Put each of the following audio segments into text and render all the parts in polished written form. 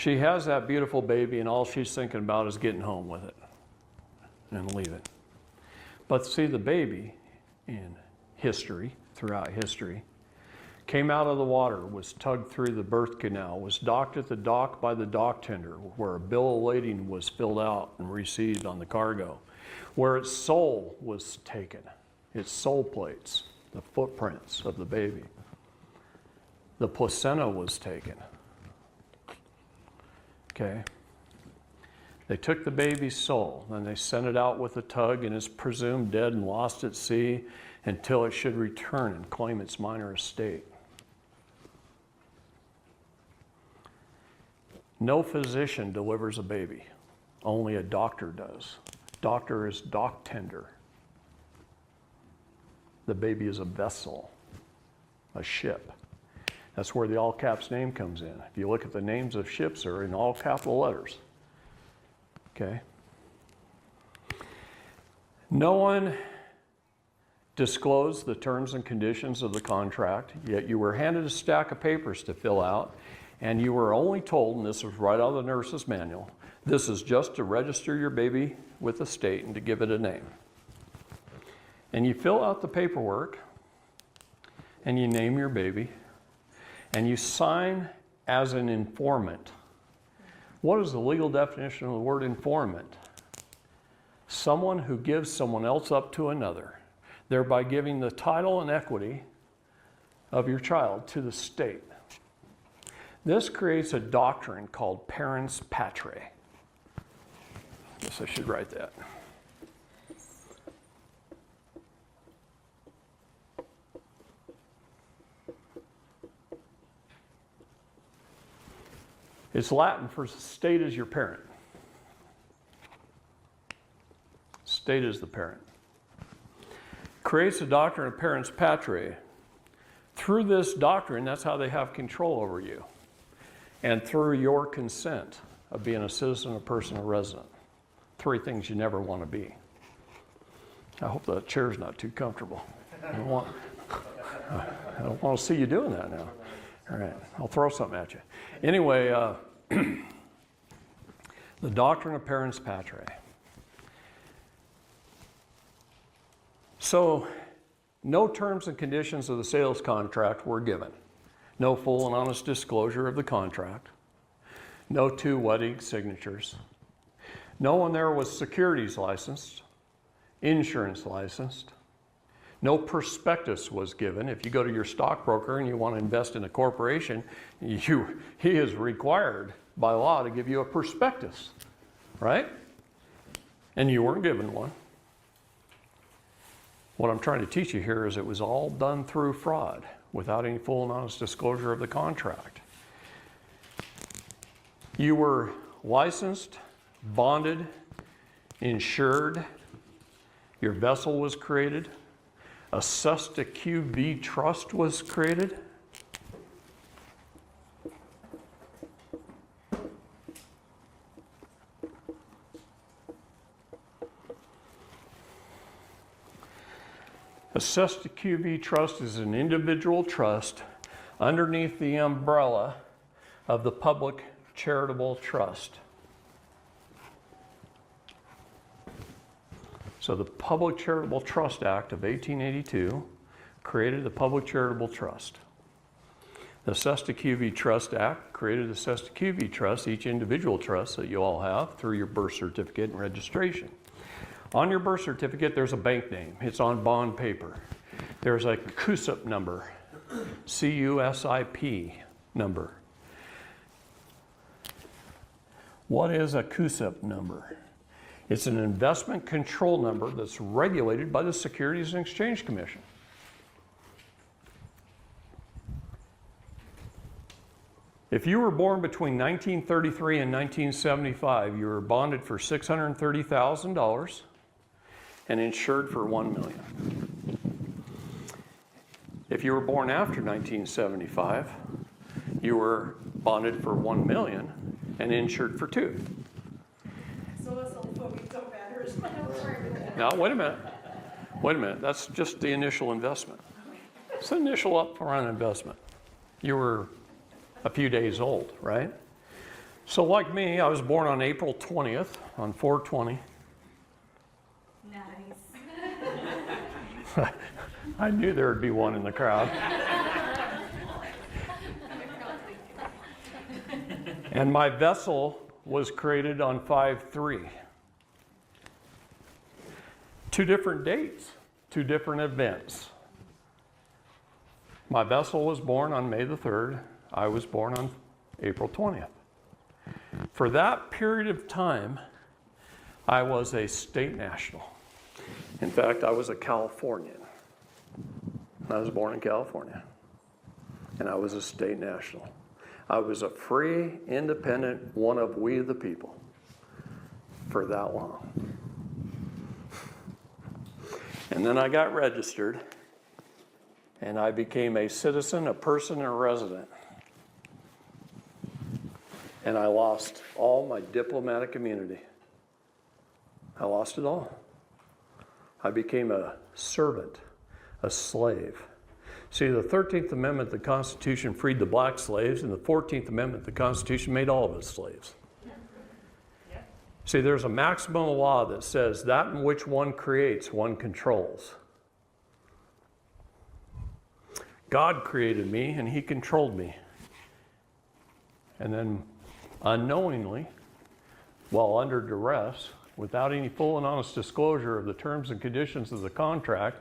She has that beautiful baby, and all she's thinking about is getting home with it and leaving. But see, the baby in history, throughout history, came out of the water, was tugged through the birth canal, was docked at the dock by the dock tender, where a bill of lading was filled out and received on the cargo, where its soul was taken, its soul plates, the footprints of the baby. The placenta was taken. Okay. They took the baby's soul, and they sent it out with a tug, and is presumed dead and lost at sea until it should return and claim its minor estate. No physician delivers a baby. Only a doctor does. Doctor is dock tender. The baby is a vessel, a ship. That's where the all caps name comes in. If you look at the names of ships, they're in all capital letters. Okay? No one disclosed the terms and conditions of the contract, yet you were handed a stack of papers to fill out, and you were only told, and this was right out of the nurse's manual, this is just to register your baby with the state and to give it a name. And you fill out the paperwork, and you name your baby, and you sign as an informant. What is the legal definition of the word informant? Someone who gives someone else up to another, thereby giving the title and equity of your child to the state. This creates a doctrine called parens patriae. I guess I should write that. It's Latin for state is your parent. State is the parent. Creates a doctrine of parens patriae. Through this doctrine, that's how they have control over you. And through your consent of being a citizen, a person, a resident. 3 things you never want to be. I hope that chair's not too comfortable. I don't want to see you doing that now. All right, I'll throw something at you. Anyway, the doctrine of parens patriae. So, no terms and conditions of the sales contract were given. No full and honest disclosure of the contract. No 2 wedding signatures. No one there was securities licensed, insurance licensed. No prospectus was given. If you go to your stockbroker and you want to invest in a corporation, he is required by law to give you a prospectus, right? And you weren't given one. What I'm trying to teach you here is it was all done through fraud without any full and honest disclosure of the contract. You were licensed, bonded, insured. Your vessel was created. A Cesta QV trust was created. A Cesta QV trust is an individual trust underneath the umbrella of the Public Charitable Trust. So the Public Charitable Trust Act of 1882 created the Public Charitable Trust. The Cesta QV Trust Act created the Cesta QV Trust, each individual trust that you all have through your birth certificate and registration. On your birth certificate, there's a bank name. It's on bond paper. There's a CUSIP number, CUSIP number. What is a CUSIP number? It's an investment control number that's regulated by the Securities and Exchange Commission. If you were born between 1933 and 1975, you were bonded for $630,000 and insured for $1 million. If you were born after 1975, you were bonded for $1 million and insured for $2 million. So it's a little bit don't matter. Now, wait a minute. Wait a minute. That's just the initial investment. It's the initial upfront investment. You were a few days old, right? So like me, I was born on April 20th, on 4/20. Nice. I knew there would be one in the crowd. And my vessel was created on 5/3. 2 different dates, 2 different events. My vessel was born on May the 3rd. I was born on April 20th. For that period of time, I was a state national. In fact, I was a Californian. I was born in California, and I was a state national. I was a free, independent, one of we the people for that long. And then I got registered, and I became a citizen, a person, and a resident. And I lost all my diplomatic immunity. I lost it all. I became a servant, a slave. See, the 13th Amendment of the Constitution freed the black slaves, and the 14th Amendment of the Constitution made all of us slaves. See, there's a maximum law that says that in which one creates, one controls. God created me, and he controlled me. And then unknowingly, while under duress, without any full and honest disclosure of the terms and conditions of the contract,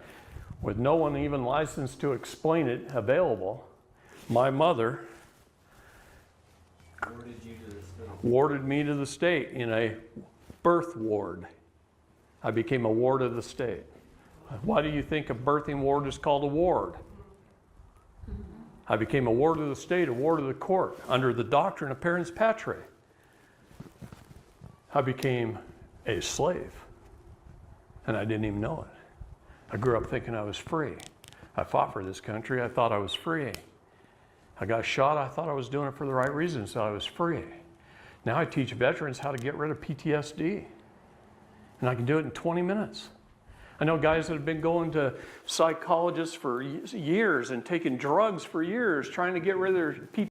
with no one even licensed to explain it available, my mother warded me to the state in a birth ward. I became a ward of the state. Why do you think a birthing ward is called a ward? I became a ward of the state, a ward of the court, under the doctrine of parens patriae. I became a slave, and I didn't even know it. I grew up thinking I was free. I fought for this country. I thought I was free. I got shot. I thought I was doing it for the right reasons, so I was free. Now I teach veterans how to get rid of PTSD, and I can do it in 20 minutes. I know guys that have been going to psychologists for years and taking drugs for years trying to get rid of their PTSD.